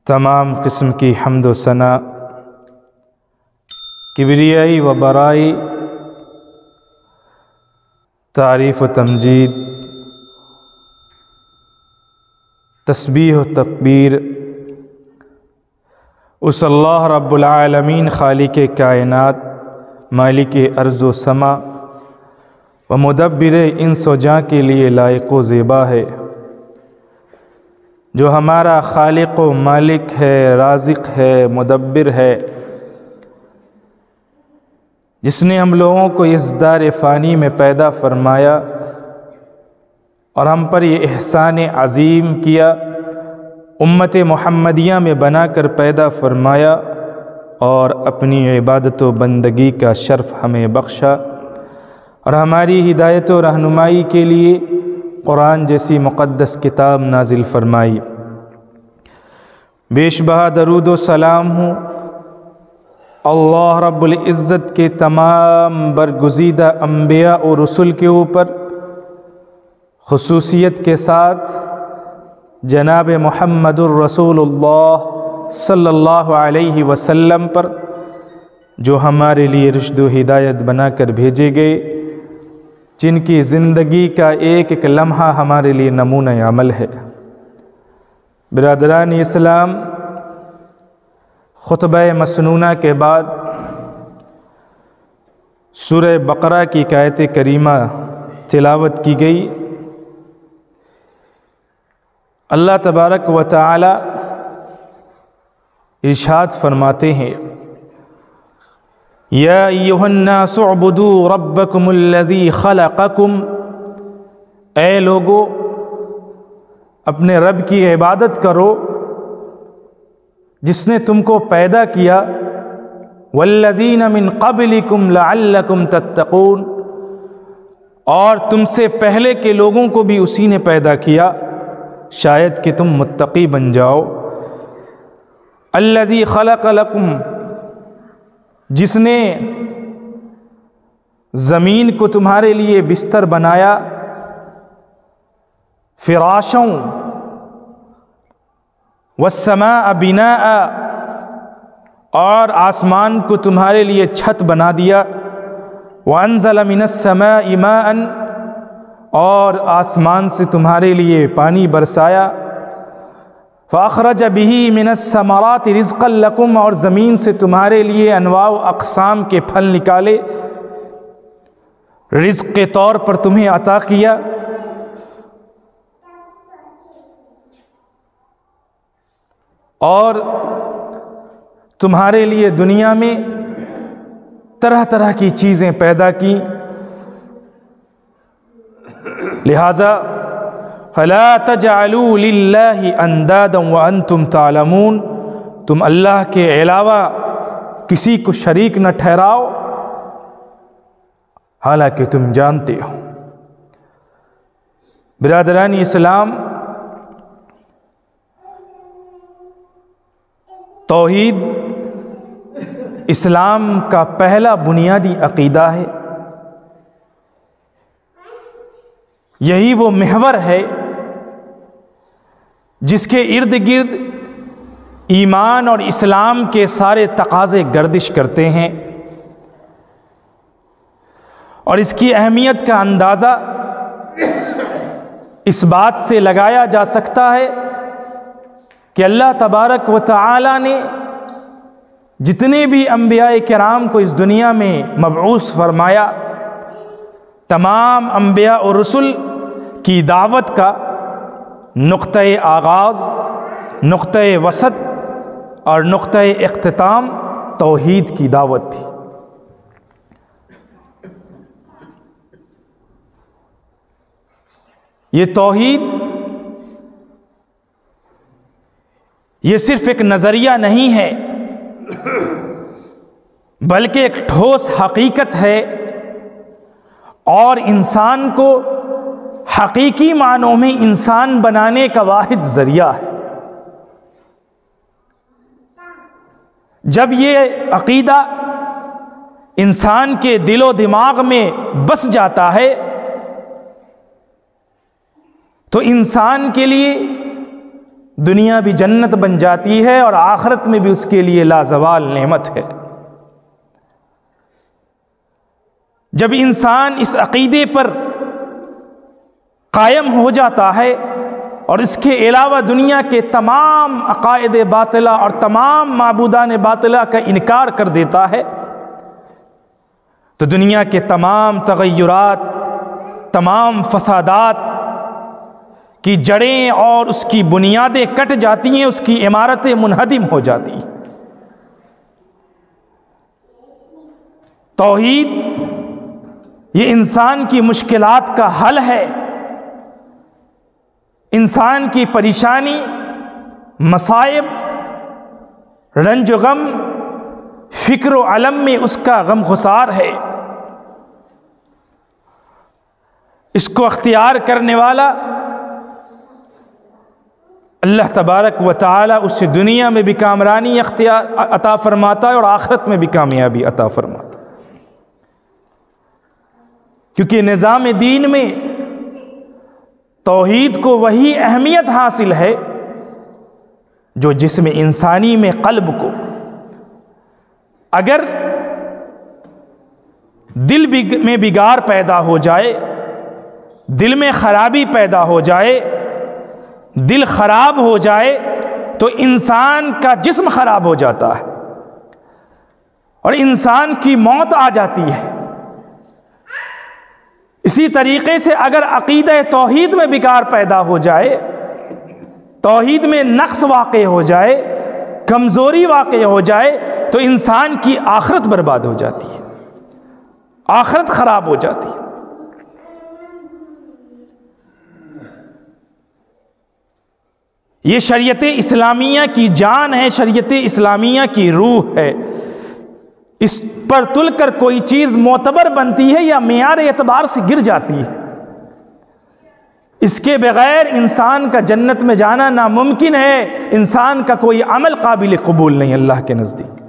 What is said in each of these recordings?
تمام قسم کی حمد و ثنا، کبریائی و برائی، تعریف و تمجید، تسبیح و تکبیر اس اللہ رب العالمین خالق کائنات، مالک ارض و سما و مدبر انس و جاں کے لیے لائق و زیبا ہے، جو ہمارا خالق و مالک ہے، رازق ہے، مدبر ہے، جس نے ہم لوگوں کو اس دار فانی میں پیدا فرمایا اور ہم پر یہ احسان عظیم کیا، امت محمدیہ میں بنا کر پیدا فرمایا اور اپنی عبادت و بندگی کا شرف ہمیں بخشا، اور ہماری ہدایت و رہنمائی کے لیے قرآن جیسی مقدس کتاب نازل فرمائی۔ بیش بہا درود و سلام ہوں اللہ رب العزت کے تمام برگزیدہ انبیاء و رسل کے اوپر، خصوصیت کے ساتھ جناب محمد الرسول اللہ صلی اللہ علیہ وسلم پر، جو ہمارے لیے رشد و ہدایت بنا کر بھیجے گئے، جن کی زندگی کا ایک ایک لمحہ ہمارے لیے نمونہ عمل ہے۔ برادران اسلام، خطبہ مسنونہ کے بعد سورہ بقرہ کی آیت کریمہ تلاوت کی گئی۔ اللہ تبارک و تعالی ارشاد فرماتے ہیں، یا ایھا الناس اعبدوا ربکم الذی خلقکم، اے لوگو اپنے رب کی عبادت کرو جس نے تم کو پیدا کیا، والذین من قبلکم لعلکم تتقون، اور تم سے پہلے کے لوگوں کو بھی اسی نے پیدا کیا شاید کہ تم متقی بن جاؤ۔ الذی خلق لکم، جس نے زمین کو تمہارے لیے بستر بنایا، فراشوں، والسماء بناء، اور آسمان کو تمہارے لیے چھت بنا دیا، وانزل من السماء ماء، اور آسمان سے تمہارے لیے پانی برسایا، فاخرج به من الثمرات رزقا لکم، اور زمین سے تمہارے لیے انواع و اقسام کے پھل نکالے، رزق کے طور پر تمہیں عطا کیا۔ اور تمہارے لیے دنیا میں طرح طرح کی چیزیں پیدا کی، لہذا فلا تجعلوا للہ اندادا وانتم تعلمون، تم اللہ کے علاوہ کسی کو شریک نہ ٹھہراؤ حالانکہ تم جانتے ہو۔ برادران اسلام، توحید اسلام کا پہلا بنیادی عقیدہ ہے، یہی وہ محور ہے جس کے ارد گرد ایمان اور اسلام کے سارے تقاضے گردش کرتے ہیں، اور اس کی اہمیت کا اندازہ اس بات سے لگایا جا سکتا ہے کہ اللہ تبارک و تعالی نے جتنے بھی انبیاء کرام کو اس دنیا میں مبعوث فرمایا، تمام انبیاء اور رسل کی دعوت کا نقطۂ آغاز، نقطۂ وسط اور نقطۂ اختتام توحید کی دعوت تھی۔ یہ توحید یہ صرف ایک نظریہ نہیں ہے، بلکہ ایک ٹھوس حقیقت ہے، اور انسان کو حقیقی معنوں میں انسان بنانے کا واحد ذریعہ ہے۔ جب یہ عقیدہ انسان کے دل و دماغ میں بس جاتا ہے تو انسان کے لیے دنیا بھی جنت بن جاتی ہے اور آخرت میں بھی اس کے لیے لازوال نعمت ہے۔ جب انسان اس عقیدے پر قائم ہو جاتا ہے اور اس کے علاوہ دنیا کے تمام عقائد باطلہ اور تمام معبودان باطلہ کا انکار کر دیتا ہے، تو دنیا کے تمام تغیرات، تمام فسادات کی جڑیں اور اس کی بنیادیں کٹ جاتی ہیں، اس کی عمارتیں منہدم ہو جاتی ہیں۔ توحید یہ انسان کی مشکلات کا حل ہے، انسان کی پریشانی، مصائب، رنج و غم، فکر و علم میں اس کا غم گسار ہے۔ اس کو اختیار کرنے والا اللہ تبارک و تعالی اسے دنیا میں بھی کامرانی عطا فرماتا ہے اور آخرت میں بھی کامیابی عطا فرماتا ہے، کیونکہ نظام دین میں توحید کو وہی اہمیت حاصل ہے جو جسم انسانی میں قلب کو، اگر دل میں بگاڑ پیدا ہو جائے، دل میں خرابی پیدا ہو جائے، دل خراب ہو جائے تو انسان کا جسم خراب ہو جاتا ہے اور انسان کی موت آ جاتی ہے۔ اسی طریقے سے اگر عقیدہ توحید میں بگاڑ پیدا ہو جائے، توحید میں نقص واقع ہو جائے، کمزوری واقع ہو جائے تو انسان کی آخرت برباد ہو جاتی ہے، آخرت خراب ہو جاتی ہے۔ یہ شریعت اسلامیہ کی جان ہے، شریعت اسلامیہ کی روح ہے۔ اس پر تل کر کوئی چیز معتبر بنتی ہے یا معیار اعتبار سے گر جاتی ہے۔ اس کے بغیر انسان کا جنت میں جانا ناممکن ہے، انسان کا کوئی عمل قابل قبول نہیں اللہ کے نزدیک۔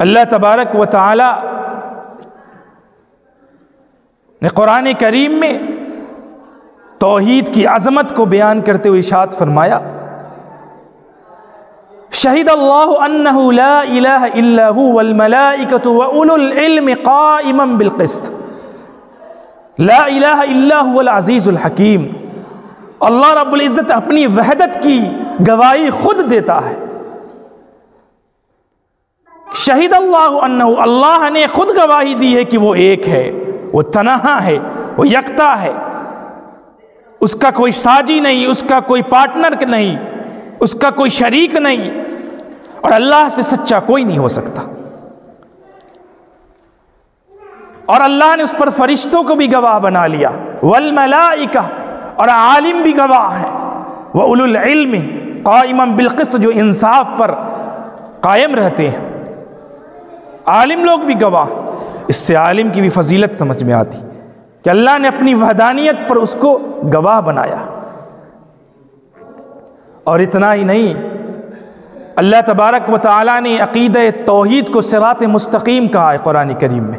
اللہ تبارک و تعالی نے قرآن کریم میں توحید کی عظمت کو بیان کرتے ہوئے ارشاد فرمایا، شہد اللہ انہ لا الہ الا هو والملائکۃ واولو العلم قائما بالقسط لا الہ الا هو العزیز الحکیم۔ اللہ رب العزت اپنی وحدت کی گواہی خود دیتا ہے۔ شہد اللہ انہ، اللہ نے خود گواہی دی ہے کہ وہ ایک ہے، وہ تنہا ہے، وہ یکتا ہے، اس کا کوئی ساجی نہیں، اس کا کوئی پارٹنر نہیں، اس کا کوئی شریک نہیں، اور اللہ سے سچا کوئی نہیں ہو سکتا۔ اور اللہ نے اس پر فرشتوں کو بھی گواہ بنا لیا، والملائکہ، اور عالم بھی گواہ ہے، وَأُولُو الْعِلْمِ قَائِمًا بِالْقِسْطِ، جو انصاف پر قائم رہتے ہیں، عالم لوگ بھی گواہ۔ اس سے عالم کی بھی فضیلت سمجھ میں آتی کہ اللہ نے اپنی وحدانیت پر اس کو گواہ بنایا۔ اور اتنا ہی نہیں، اللہ تبارک و تعالیٰ نے عقیدہ توحید کو صراط مستقیم کہا ہے قرآن کریم میں۔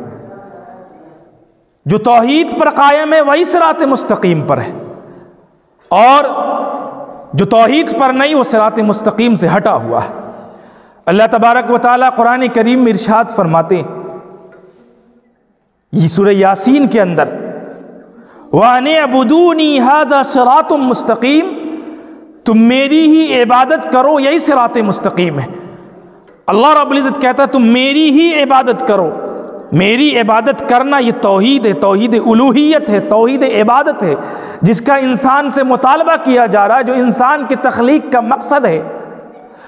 جو توحید پر قائم ہے وہی صراط مستقیم پر ہے، اور جو توحید پر نہیں وہ صراط مستقیم سے ہٹا ہوا ہے۔ اللہ تبارک و تعالیٰ قرآن کریم میں ارشاد فرماتے ہیں، یہ سورہ یاسین کے اندر، وَأَنِ اعْبُدُونِي هَذَا صِرَاطٌ مُسْتَقِيمٌ، تم میری ہی عبادت کرو، یہی صراط مستقیم ہے۔ اللہ رب العزت کہتا ہے تم میری ہی عبادت کرو۔ میری عبادت کرنا یہ توحید ہے، توحید الوہیت ہے، توحید عبادت ہے، جس کا انسان سے مطالبہ کیا جا رہا ہے، جو انسان کی تخلیق کا مقصد ہے،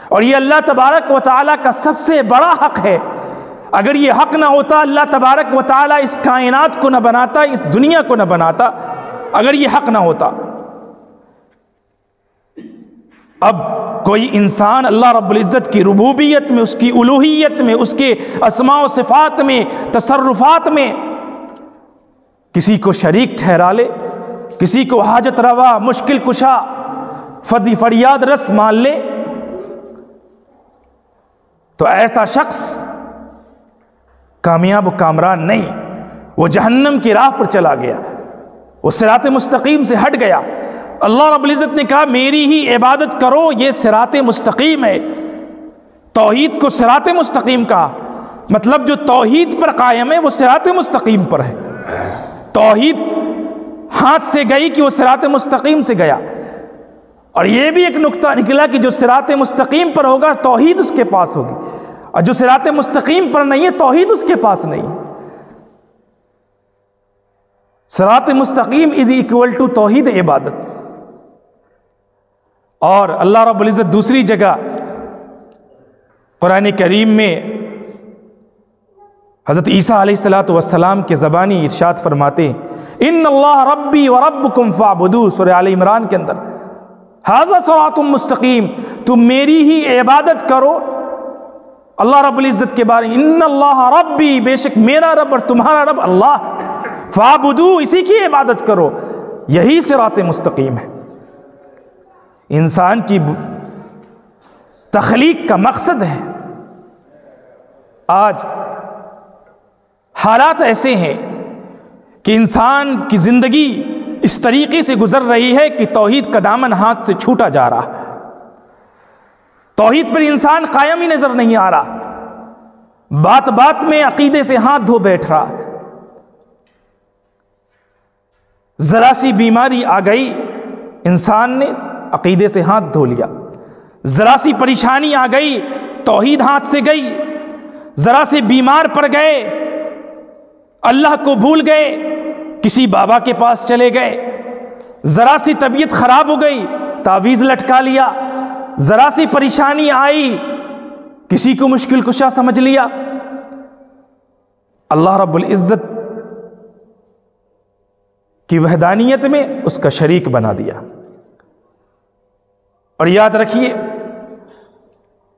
اور یہ اللہ تبارک و تعالیٰ کا سب سے بڑا حق ہے۔ اگر یہ حق نہ ہوتا، اللہ تبارک و تعالیٰ اس کائنات کو نہ بناتا، اس دنیا کو نہ بناتا، اگر یہ حق نہ ہوتا۔ اب کوئی انسان اللہ رب العزت کی ربوبیت میں، اس کی الوہیت میں، اس کے اسماء و صفات میں، تصرفات میں کسی کو شریک ٹھہرا لے، کسی کو حاجت روا، مشکل کشا، فریاد رس مان لے، تو ایسا شخص کامیاب و کامران نہیں، وہ جہنم کی راہ پر چلا گیا۔ وہ صراط مستقیم سے ہٹ گیا۔ اللہ رب العزت نے کہا میری ہی عبادت کرو، یہ صراط مستقیم ہے۔ توحید کو صراط مستقیم کہا، مطلب جو توحید پر قائم ہے وہ صراط مستقیم پر ہے۔ توحید ہاتھ سے گئی کہ وہ صراط مستقیم سے گیا۔ اور یہ بھی ایک نقطہ نکلا کہ جو صراط مستقیم پر ہوگا توحید اس کے پاس ہوگی، اور جو صراط مستقیم پر نہیں ہے توحید اس کے پاس نہیں ہے۔ صراط مستقیم از ایکول ٹو توحید عبادت۔ اور اللہ رب العزت دوسری جگہ قرآن کریم میں حضرت عیسیٰ علیہ السلام کے زبانی ارشاد فرماتے ہیں ان اللہ ربی و ربکم فاعبدوہ، سورہ آل عمران کے اندر، ھذا صراط مستقیم، تم میری ہی عبادت کرو۔ اللہ رب العزت کے بارے میں ان اللہ ربی، بے شک میرا رب اور تمہارا رب اللہ، فاعبدوہ، اسی کی عبادت کرو، یہی صراط مستقیم ہے۔ انسان کی تخلیق کا مقصد ہے۔ آج حالات ایسے ہیں کہ انسان کی زندگی اس طریقے سے گزر رہی ہے کہ توحید کا دامن ہاتھ سے چھوٹا جا رہا ہے۔ توحید پر انسان قائم ہی نظر نہیں آ رہا، بات بات میں عقیدے سے ہاتھ دھو بیٹھ رہا۔ ذرا سی بیماری آ گئی، انسان نے عقیدے سے ہاتھ دھو لیا۔ ذرا سی پریشانی آ گئی، توحید ہاتھ سے گئی۔ ذرا سے بیمار پڑ گئے، اللہ کو بھول گئے، کسی بابا کے پاس چلے گئے۔ ذرا سی طبیعت خراب ہو گئی، تعویذ لٹکا لیا۔ ذرا سی پریشانی آئی، کسی کو مشکل کشا سمجھ لیا۔ اللہ رب العزت کی وحدانیت میں اس کا شریک بنا دیا۔ اور یاد رکھیے،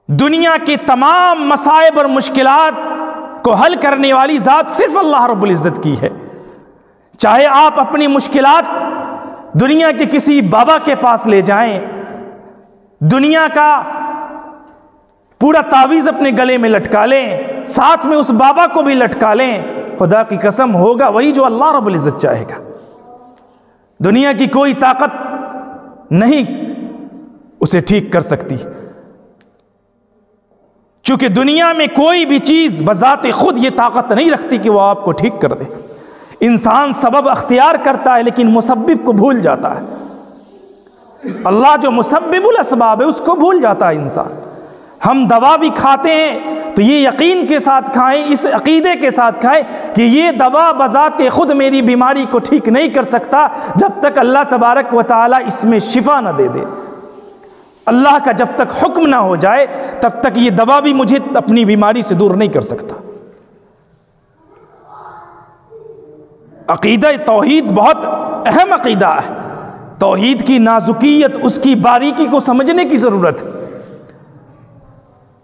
دنیا کے تمام مصائب اور مشکلات کو حل کرنے والی ذات صرف اللہ رب العزت کی ہے۔ چاہے آپ اپنی مشکلات دنیا کے کسی بابا کے پاس لے جائیں، دنیا کا پورا تعویذ اپنے گلے میں لٹکا لیں، ساتھ میں اس بابا کو بھی لٹکا لیں، خدا کی قسم ہوگا وہی جو اللہ رب العزت چاہے گا۔ دنیا کی کوئی طاقت نہیں اسے ٹھیک کر سکتی، چونکہ دنیا میں کوئی بھی چیز بذات خود یہ طاقت نہیں رکھتی کہ وہ آپ کو ٹھیک کر دے۔ انسان سبب اختیار کرتا ہے لیکن مسبب کو بھول جاتا ہے۔ اللہ جو مسبب الاسباب ہے اس کو بھول جاتا ہے انسان۔ ہم دوا بھی کھاتے ہیں تو یہ یقین کے ساتھ کھائیں، اس عقیدے کے ساتھ کھائیں کہ یہ دوا بذات خود میری بیماری کو ٹھیک نہیں کر سکتا جب تک اللہ تبارک و تعالی اس میں شفا نہ دے دے۔ اللہ کا جب تک حکم نہ ہو جائے تب تک یہ دوا بھی مجھے اپنی بیماری سے دور نہیں کر سکتا۔ عقیدہ توحید بہت اہم عقیدہ ہے۔ توحید کی نازکیت، اس کی باریکی کو سمجھنے کی ضرورت ہے۔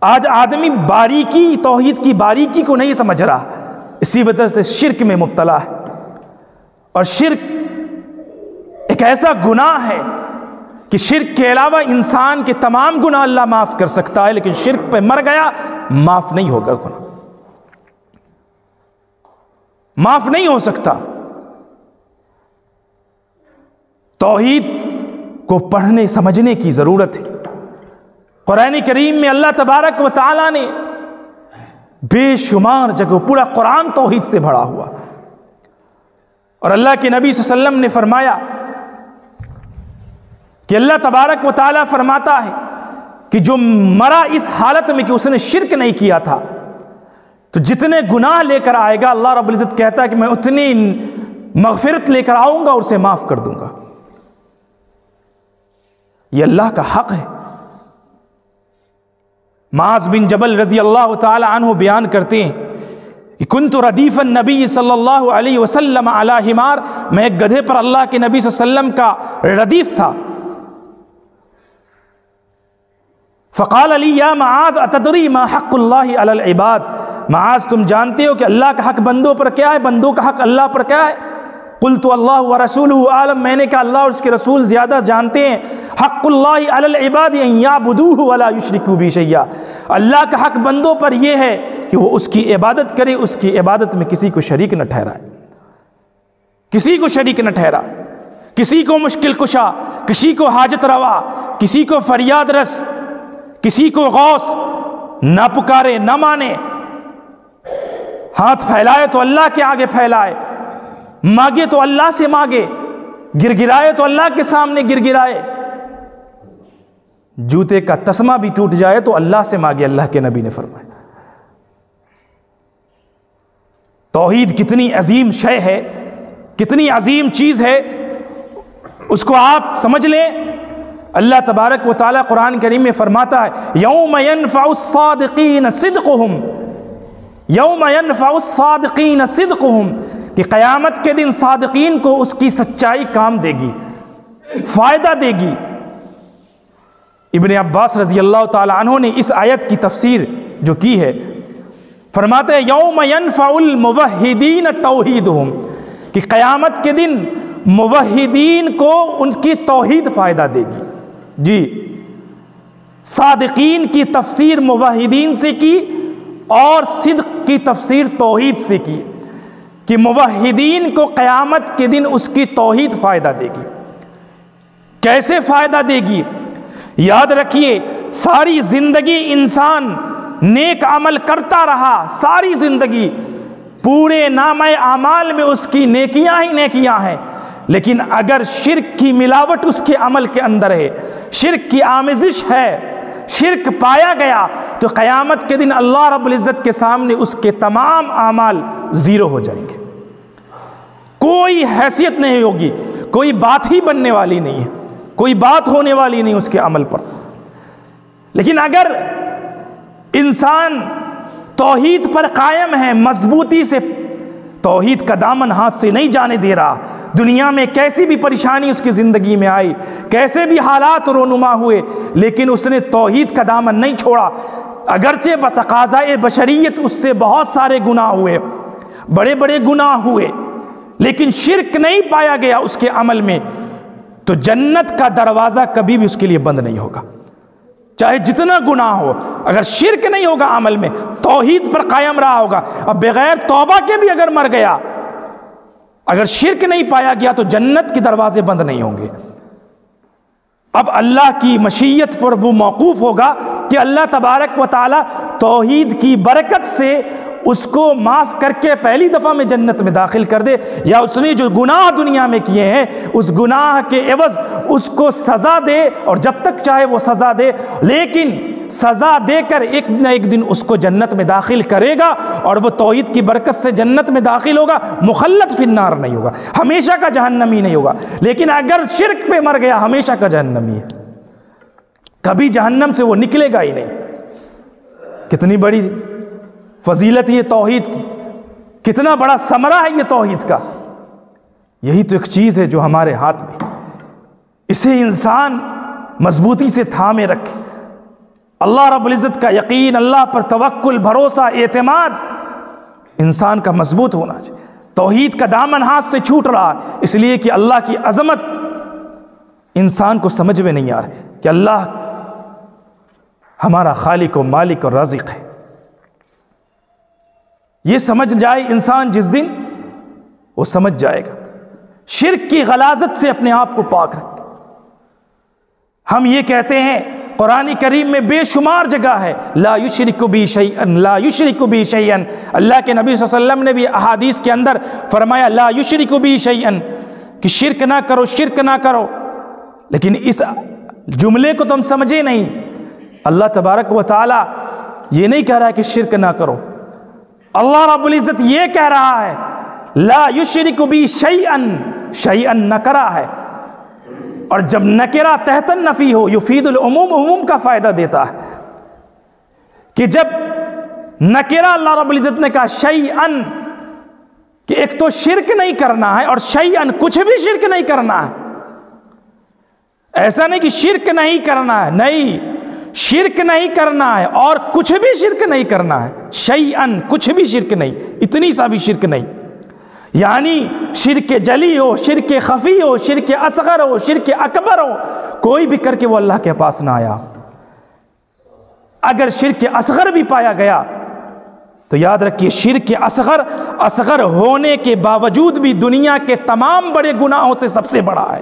آج آدمی باریکی، توحید کی باریکی کو نہیں سمجھ رہا، اسی وجہ سے شرک میں مبتلا ہے۔ اور شرک ایک ایسا گناہ ہے کہ شرک کے علاوہ انسان کے تمام گناہ اللہ معاف کر سکتا ہے، لیکن شرک پہ مر گیا معاف نہیں ہوگا، گناہ معاف نہیں ہو سکتا۔ توحید کو پڑھنے سمجھنے کی ضرورت ہے۔ قرآن کریم میں اللہ تبارک و تعالی نے بے شمار جگہ، پورا قرآن توحید سے بھرا ہوا، اور اللہ کے نبی صلی اللہ علیہ وسلم نے فرمایا کہ اللہ تبارک و تعالی فرماتا ہے کہ جو مرا اس حالت میں کہ اس نے شرک نہیں کیا تھا تو جتنے گناہ لے کر آئے گا اللہ رب العزت کہتا ہے کہ میں اتنی مغفرت لے کر آؤں گا اور اسے معاف کر دوں گا۔ یہ اللہ کا حق ہے۔ معاذ بن جبل رضی اللہ تعالی عنہ بیان کرتے ہیں کہ کنت ردیف النبی صلی اللہ علیہ وسلم علی حمار، میں ایک گدھے پر اللہ کے نبی صلی اللہ علیہ وسلم کا ردیف تھا۔ فقال علی یا معاذ اتدری ما حق اللہ علی العباد، معاذ تم جانتے ہو کہ اللہ کا حق بندوں پر کیا ہے، بندوں کا حق اللہ پر کیا ہے؟ قلت اللہ ورسولہ عالم، میں نے کہا اللہ اور اس کے رسول زیادہ جانتے ہیں۔ حق اللہ علی العباد ان یعبدوہ ولا یشرکوا بہ شیئا، اللہ کا حق بندوں پر یہ ہے کہ وہ اس کی عبادت کرے، اس کی عبادت میں کسی کو شریک نہ ٹھہرائے، کسی کو شریک نہ ٹھہرا، کسی کو مشکل کشا، کسی کو حاجت روا، کسی کو فریاد رس، کسی کو غوث نہ پکارے نہ مانے، ہاتھ پھیلائے تو اللہ کے آگے پھیلائے، مانگے تو اللہ سے مانگے، گر گرائے تو اللہ کے سامنے گر گرائے، جوتے کا تسمہ بھی ٹوٹ جائے تو اللہ سے مانگے، اللہ کے نبی نے فرمایا۔ توحید کتنی عظیم شے ہے، کتنی عظیم چیز ہے، اس کو آپ سمجھ لیں۔ اللہ تبارک و تعالیٰ قرآن کریم میں فرماتا ہے یوم ینفع الصادقین صدقہم، یوم ینفع الصادقین صدقہم، کہ قیامت کے دن صادقین کو اس کی سچائی کام دے گی، فائدہ دے گی۔ ابن عباس رضی اللہ تعالی عنہ نے اس آیت کی تفسیر جو کی ہے، فرماتے ہیں یوم ینفع الموحدین توحیدہم، کہ قیامت کے دن موحدین کو ان کی توحید فائدہ دے گی۔ جی، صادقین کی تفسیر موحدین سے کی اور صدق کی تفسیر توحید سے کی، کہ موحدین کو قیامت کے دن اس کی توحید فائدہ دے گی۔ کیسے فائدہ دے گی؟ یاد رکھیے، ساری زندگی انسان نیک عمل کرتا رہا، ساری زندگی پورے نامہ اعمال میں اس کی نیکیاں ہی نیکیاں ہیں، لیکن اگر شرک کی ملاوٹ اس کے عمل کے اندر ہے، شرک کی آمیزش ہے، شرک پایا گیا، تو قیامت کے دن اللہ رب العزت کے سامنے اس کے تمام اعمال زیرو ہو جائیں گے، کوئی حیثیت نہیں ہوگی، کوئی بات ہی بننے والی نہیں ہے، کوئی بات ہونے والی نہیں اس کے عمل پر۔ لیکن اگر انسان توحید پر قائم ہے، مضبوطی سے توحید کا دامن ہاتھ سے نہیں جانے دے رہا، دنیا میں کیسی بھی پریشانی اس کی زندگی میں آئی، کیسے بھی حالات رونما ہوئے، لیکن اس نے توحید کا دامن نہیں چھوڑا، اگرچہ بتقاضائے بشریت اس سے بہت سارے گناہ ہوئے، بڑے بڑے گناہ ہوئے، لیکن شرک نہیں پایا گیا اس کے عمل میں، تو جنت کا دروازہ کبھی بھی اس کے لیے بند نہیں ہوگا، چاہے جتنا گناہ ہو۔ اگر شرک نہیں ہوگا عمل میں، توحید پر قائم رہا ہوگا، اب بغیر توبہ کے بھی اگر مر گیا، اگر شرک نہیں پایا گیا تو جنت کے دروازے بند نہیں ہوں گے۔ اب اللہ کی مشیت پر وہ موقوف ہوگا کہ اللہ تبارک و تعالی توحید کی برکت سے اس کو معاف کر کے پہلی دفعہ میں جنت میں داخل کر دے، یا اس نے جو گناہ دنیا میں کیے ہیں اس گناہ کے عوض اس کو سزا دے، اور جب تک چاہے وہ سزا دے، لیکن سزا دے کر ایک نہ ایک دن اس کو جنت میں داخل کرے گا، اور وہ توحید کی برکت سے جنت میں داخل ہوگا، مخلد فی النار نہیں ہوگا، ہمیشہ کا جہنمی نہیں ہوگا۔ لیکن اگر شرک پہ مر گیا ہمیشہ کا جہنمی ہے، کبھی جہنم سے وہ نکلے گا ہی نہیں۔ کتنی بڑی فضیلت یہ توحید کی، کتنا بڑا ثمرہ ہے یہ توحید کا۔ یہی تو ایک چیز ہے جو ہمارے ہاتھ میں، اسے انسان مضبوطی سے تھامے رکھے، اللہ رب العزت کا یقین، اللہ پر توکل، بھروسہ، اعتماد انسان کا مضبوط ہونا چاہیے۔ توحید کا دامن ہاتھ سے چھوٹ رہا ہے اس لیے کہ اللہ کی عظمت انسان کو سمجھ میں نہیں آ رہی کہ اللہ ہمارا خالق و مالک اور رازق ہے۔ یہ سمجھ جائے انسان جس دن، وہ سمجھ جائے گا۔ شرک کی غلاظت سے اپنے آپ کو پاک رکھے۔ ہم یہ کہتے ہیں، قرآن کریم میں بے شمار جگہ ہے لا یشرک بی شیئا، لا یشرک بی شیئا۔ اللہ کے نبی صلی اللہ علیہ وسلم نے بھی احادیث کے اندر فرمایا لا یشرک بی شیئا، کہ شرک نہ کرو، شرک نہ کرو، لیکن اس جملے کو تم سمجھے نہیں۔ اللہ تبارک و تعالی یہ نہیں کہہ رہا ہے کہ شرک نہ کرو، اللہ رب العزت یہ کہہ رہا ہے لا یشرک بی شیئا، شیئا نکرہ ہے، اور جب نکرہ تحت النفی ہو یفید العموم، عموم کا فائدہ دیتا ہے، کہ جب نکرہ اللہ رب العزت نے کہا شیئا، کہ ایک تو شرک نہیں کرنا ہے، اور شیئا کچھ بھی شرک نہیں کرنا ہے۔ ایسا نہیں کہ شرک نہیں کرنا ہے، نہیں، شرک نہیں کرنا ہے اور کچھ بھی شرک نہیں کرنا ہے، شیئن کچھ بھی شرک نہیں، اتنی سا بھی شرک نہیں، یعنی شرک جلی ہو، شرک خفی ہو، شرک اصغر ہو، شرک اکبر ہو، کوئی بھی کر کے وہ اللہ کے پاس نہ آیا۔ اگر شرک اصغر بھی پایا گیا تو یاد رکھیے شرک اصغر اصغر ہونے کے باوجود بھی دنیا کے تمام بڑے گناہوں سے سب سے بڑا ہے۔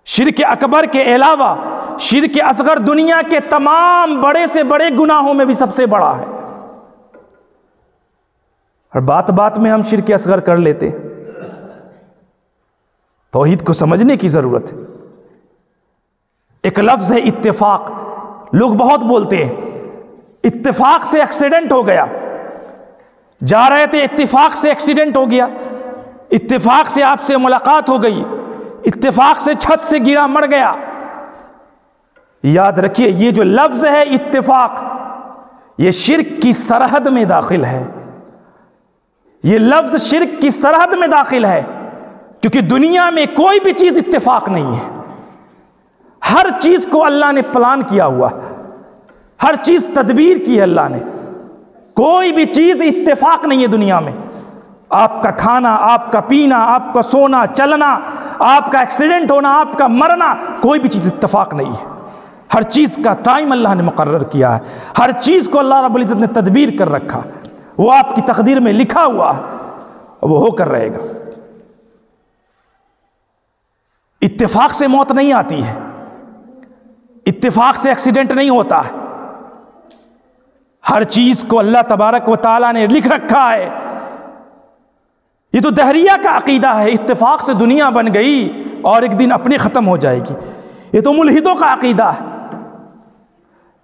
شرک اکبر کے علاوہ شرک اصغر دنیا کے تمام بڑے سے بڑے گناہوں میں بھی سب سے بڑا ہے، اور بات بات میں ہم شرک اصغر کر لیتے۔ توحید کو سمجھنے کی ضرورت ہے۔ ایک لفظ ہے اتفاق، لوگ بہت بولتے ہیں اتفاق سے ایکسیڈنٹ ہو گیا، جا رہے تھے اتفاق سے ایکسیڈنٹ ہو گیا، اتفاق سے آپ سے ملاقات ہو گئی، اتفاق سے چھت سے گرا مر گیا۔ یاد رکھیے یہ جو لفظ ہے اتفاق، یہ شرک کی سرحد میں داخل ہے، یہ لفظ شرک کی سرحد میں داخل ہے، کیونکہ دنیا میں کوئی بھی چیز اتفاق نہیں ہے۔ ہر چیز کو اللہ نے پلان کیا ہوا، ہر چیز تدبیر کی ہے اللہ نے، کوئی بھی چیز اتفاق نہیں ہے دنیا میں۔ آپ کا کھانا، آپ کا پینا، آپ کا سونا چلنا، آپ کا ایکسیڈنٹ ہونا، آپ کا مرنا، کوئی بھی چیز اتفاق نہیں ہے۔ ہر چیز کا ٹائم اللہ نے مقرر کیا ہے، ہر چیز کو اللہ رب العزت نے تدبیر کر رکھا، وہ آپ کی تقدیر میں لکھا ہوا ہے، وہ ہو کر رہے گا۔ اتفاق سے موت نہیں آتی ہے، اتفاق سے ایکسیڈنٹ نہیں ہوتا ہے، ہر چیز کو اللہ تبارک و تعالیٰ نے لکھ رکھا ہے۔ یہ تو دہریہ کا عقیدہ ہے، اتفاق سے دنیا بن گئی اور ایک دن اپنے ختم ہو جائے گی، یہ تو ملحدوں کا عقیدہ ہے۔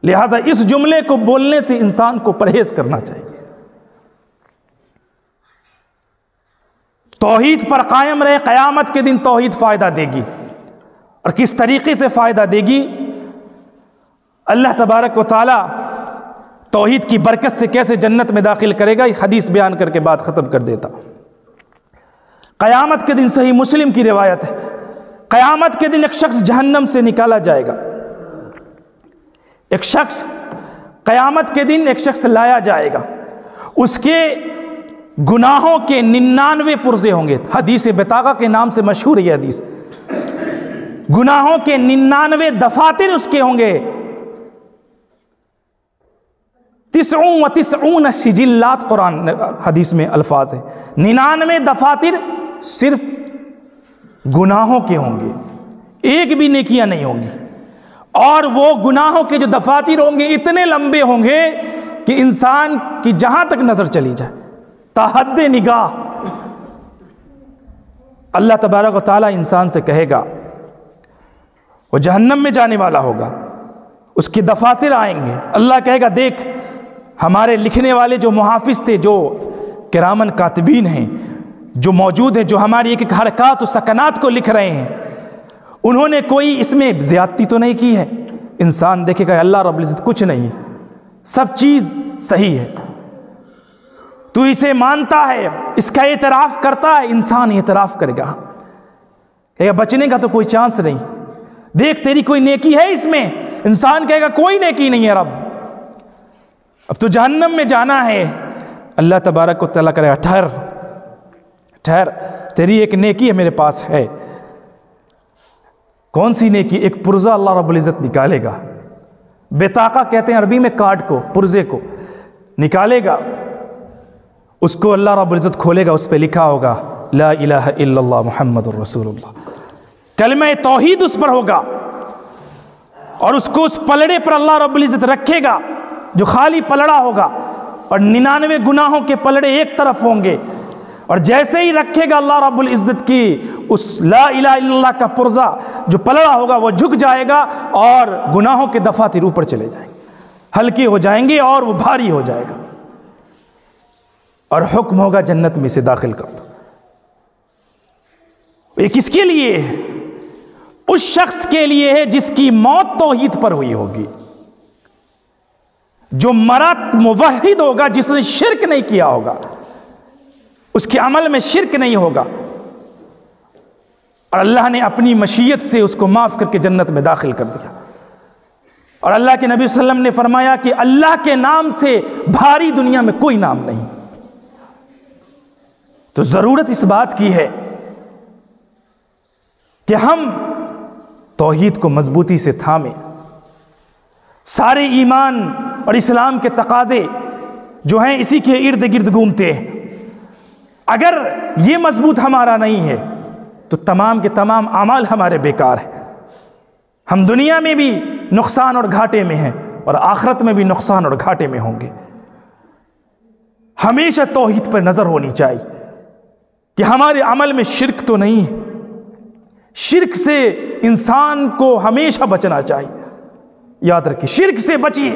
لہٰذا اس جملے کو بولنے سے انسان کو پرہیز کرنا چاہیے۔ توحید پر قائم رہے، قیامت کے دن توحید فائدہ دے گی، اور کس طریقے سے فائدہ دے گی؟ اللہ تبارک و تعالی توحید کی برکت سے کیسے جنت میں داخل کرے گا، یہ حدیث بیان کر کے بات ختم کر دیتا۔ قیامت کے دن صحیح مسلم کی روایت ہے، قیامت کے دن ایک شخص جہنم سے نکالا جائے گا، ایک شخص قیامت کے دن ایک شخص لایا جائے گا، اس کے گناہوں کے 99 پرزے ہوں گے۔ حدیث بطاقہ کے نام سے مشہور ہے یہ حدیث، گناہوں کے 99 دفاتر اس کے ہوں گے، 99 سجلات قرآن حدیث میں الفاظ ہیں، 99 دفاتر صرف گناہوں کے ہوں گے، ایک بھی نیکیاں نہیں ہوں گی، اور وہ گناہوں کے جو دفاتر ہوں گے اتنے لمبے ہوں گے کہ انسان کی جہاں تک نظر چلی جائے، تا حد نگاہ۔ اللہ تبارک و تعالیٰ انسان سے کہے گا، وہ جہنم میں جانے والا ہوگا، اس کے دفاتر آئیں گے، اللہ کہے گا دیکھ ہمارے لکھنے والے جو محافظ تھے، جو کرامن کاتبین ہیں، جو موجود ہیں، جو ہماری ایک ایک حرکات و سکنات کو لکھ رہے ہیں، انہوں نے کوئی اس میں زیادتی تو نہیں کی ہے؟ انسان دیکھے گا اللہ رب العزت کچھ نہیں، سب چیز صحیح ہے، تو اسے مانتا ہے، اس کا اعتراف کرتا ہے، انسان اعتراف کرے گا، کہے گا بچنے کا تو کوئی چانس نہیں، دیکھ تیری کوئی نیکی ہے اس میں؟ انسان کہے گا کوئی نیکی نہیں ہے رب، اب تو جہنم میں جانا ہے۔ اللہ تبارک و تعالیٰ کرے گا ٹھہر ٹھہر، تیری ایک نیکی ہے میرے پاس ہے۔ کون سی نیکی؟ ایک پرزہ اللہ رب العزت نکالے گا، بطاقہ کہتے ہیں عربی میں کارڈ کو، پرزے کو نکالے گا، اس کو اللہ رب العزت کھولے گا، اس پہ لکھا ہوگا لا الہ الا اللہ محمد الرسول اللہ، کلمہ توحید اس پر ہوگا، اور اس کو اس پلڑے پر اللہ رب العزت رکھے گا جو خالی پلڑا ہوگا، اور 99 گناہوں کے پلڑے ایک طرف ہوں گے، اور جیسے ہی رکھے گا اللہ رب العزت کی اس لا الہ الا اللہ کا پرزہ جو پلڑا ہوگا وہ جھک جائے گا، اور گناہوں کے دفاتر اوپر چلے جائیں گے، ہلکے ہو جائیں گے، اور وہ بھاری ہو جائے گا، اور حکم ہوگا جنت میں سے داخل کر دو۔ یہ کس کے لیے ہے؟ اس شخص کے لیے ہے جس کی موت توحید پر ہوئی ہوگی، جو مرا موحد ہوگا، جس نے شرک نہیں کیا ہوگا، اس کے عمل میں شرک نہیں ہوگا، اور اللہ نے اپنی مشیت سے اس کو معاف کر کے جنت میں داخل کر دیا۔ اور اللہ کے نبی صلی اللہ علیہ وسلم نے فرمایا کہ اللہ کے نام سے بھاری دنیا میں کوئی نام نہیں۔ تو ضرورت اس بات کی ہے کہ ہم توحید کو مضبوطی سے تھامیں، سارے ایمان اور اسلام کے تقاضے جو ہیں اسی کے ارد گرد گھومتے ہیں۔ اگر یہ مضبوط ہمارا نہیں ہے تو تمام کے تمام اعمال ہمارے بیکار ہیں، ہم دنیا میں بھی نقصان اور گھاٹے میں ہیں اور آخرت میں بھی نقصان اور گھاٹے میں ہوں گے۔ ہمیشہ توحید پر نظر ہونی چاہیے کہ ہمارے عمل میں شرک تو نہیں ہے۔ شرک سے انسان کو ہمیشہ بچنا چاہیے، یاد رکھیے شرک سے بچیے،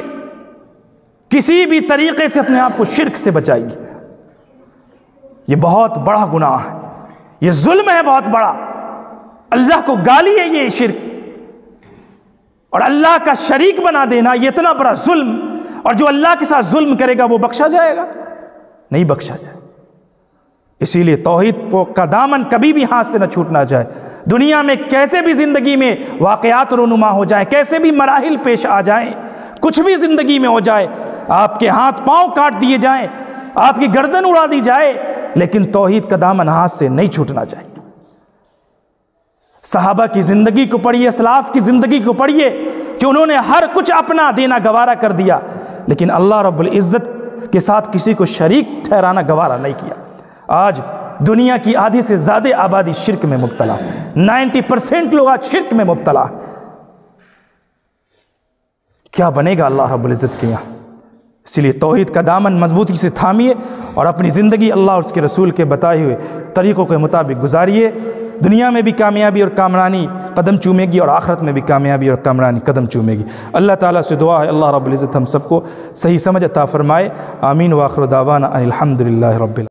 کسی بھی طریقے سے اپنے آپ کو شرک سے بچائیے۔ یہ بہت بڑا گناہ ہے، یہ ظلم ہے بہت بڑا، اللہ کو گالی ہے یہ شرک، اور اللہ کا شریک بنا دینا یہ اتنا بڑا ظلم، اور جو اللہ کے ساتھ ظلم کرے گا وہ بخشا جائے گا؟ نہیں بخشا جائے۔ اسی لیے توحید کا دامن کبھی بھی ہاتھ سے نہ چھوٹنا چاہے۔ دنیا میں کیسے بھی زندگی میں واقعات رونما ہو جائیں، کیسے بھی مراحل پیش آ جائیں، کچھ بھی زندگی میں ہو جائے، آپ کے ہاتھ پاؤں کاٹ دیے جائیں، آپ کی گردن اڑا دی جائے، لیکن توحید کا دامن ہاتھ سے نہیں چھوٹنا چاہیے۔ صحابہ کی زندگی کو پڑھیے، اسلاف کی زندگی کو پڑھیے کہ انہوں نے ہر کچھ اپنا دینا گوارا کر دیا، لیکن اللہ رب العزت کے ساتھ کسی کو شریک ٹھہرانا گوارا نہیں کیا۔ آج دنیا کی آدھی سے زیادہ آبادی شرک میں مبتلا، 90% لوگ آج شرک میں مبتلا۔ کیا بنے گا اللہ رب العزت کے یہاں؟ اس لیے توحید کا دامن مضبوطی سے تھامیے اور اپنی زندگی اللہ اور اس کے رسول کے بتائے ہوئے طریقوں کے مطابق گزاریے۔ دنیا میں بھی کامیابی اور کامرانی قدم چومے گی، اور آخرت میں بھی کامیابی اور کامرانی قدم چومے گی۔ اللہ تعالیٰ سے دعا ہے اللہ رب العزت ہم سب کو صحیح سمجھ عطا فرمائے۔ آمین۔ وآخر دعوانا ان الحمد للہ رب العالمین۔